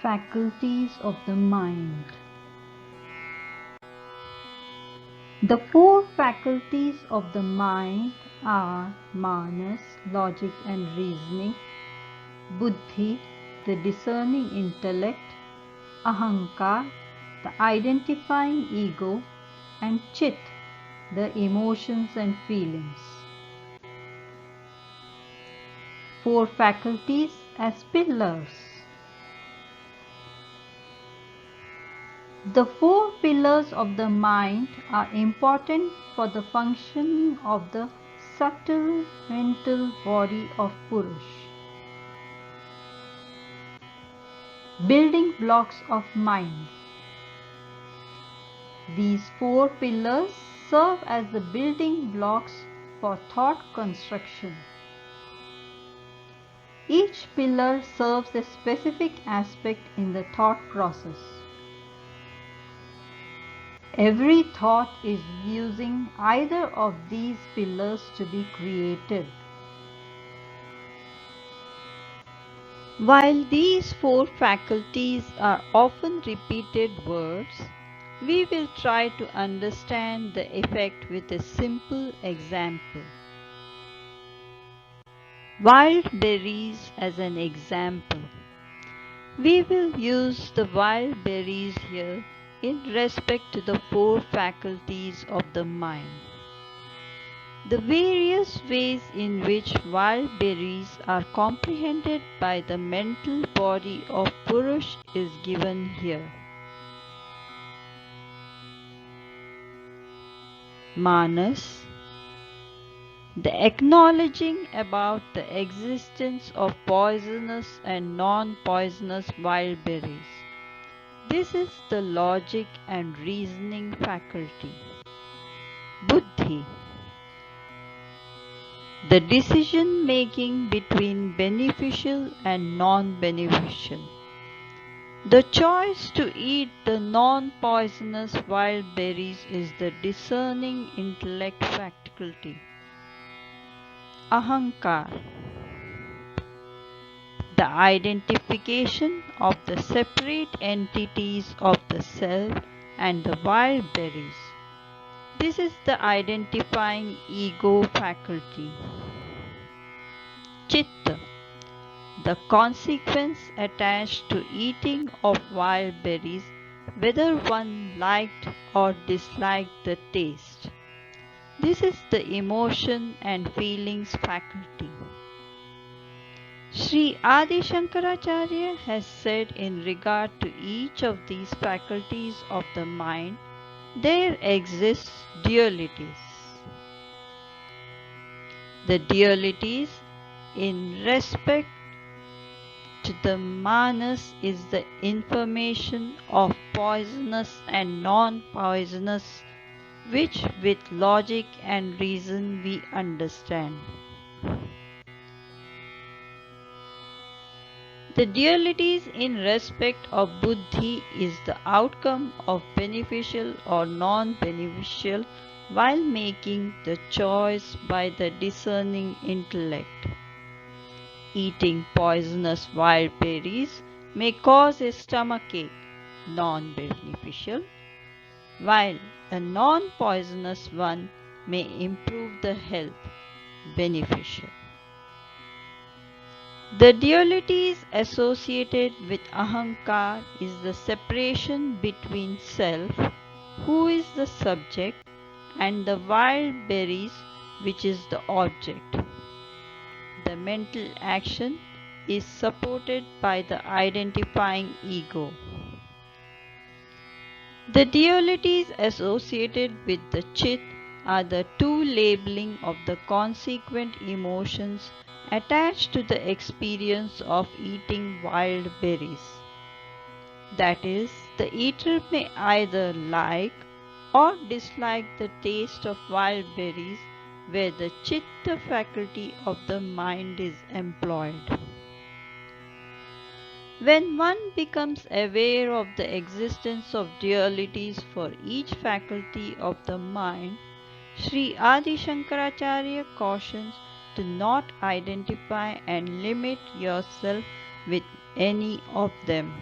faculties of the mind. The four faculties of the mind are manas, logic and reasoning, buddhi, the discerning intellect, ahankar, the identifying ego, and chit, the emotions and feelings. Four faculties as pillars. The four pillars of the mind are important for the functioning of the subtle mental body of Purush. Building blocks of mind. These four pillars serve as the building blocks for thought construction. Each pillar serves a specific aspect in the thought process. Every thought is using either of these pillars to be created. While these four faculties are often repeated words, we will try to understand the effect with a simple example. Wild berries as an example. We will use the wild berries here in respect to the four faculties of the mind. The various ways in which wild berries are comprehended by the mental body of Purush is given here. Manas, the acknowledging about the existence of poisonous and non-poisonous wild berries. This is the logic and reasoning faculty. Buddhi, the decision making between beneficial and non-beneficial. The choice to eat the non-poisonous wild berries is the discerning intellect faculty. Ahankar, the identification of the separate entities of the self and the wild berries. This is the identifying ego faculty. Chitta, the consequence attached to eating of wild berries, whether one liked or disliked the taste. This is the emotion and feelings faculty. Sri Adi Shankaracharya has said in regard to each of these faculties of the mind, there exists dualities. The dualities in respect to the manas is the information of poisonous and non-poisonous, which with logic and reason we understand. The dualities in respect of buddhi is the outcome of beneficial or non-beneficial while making the choice by the discerning intellect. Eating poisonous wild berries may cause a stomachache, non-beneficial, while a non-poisonous one may improve the health, beneficial. The dualities associated with ahankar is the separation between self, who is the subject, and the wild berries, which is the object. The mental action is supported by the identifying ego. The dualities associated with the chit are the two labeling of the consequent emotions attached to the experience of eating wild berries. That is, the eater may either like or dislike the taste of wild berries where the chitta faculty of the mind is employed. When one becomes aware of the existence of dualities for each faculty of the mind, Sri Adi Shankaracharya cautions to not identify and limit yourself with any of them.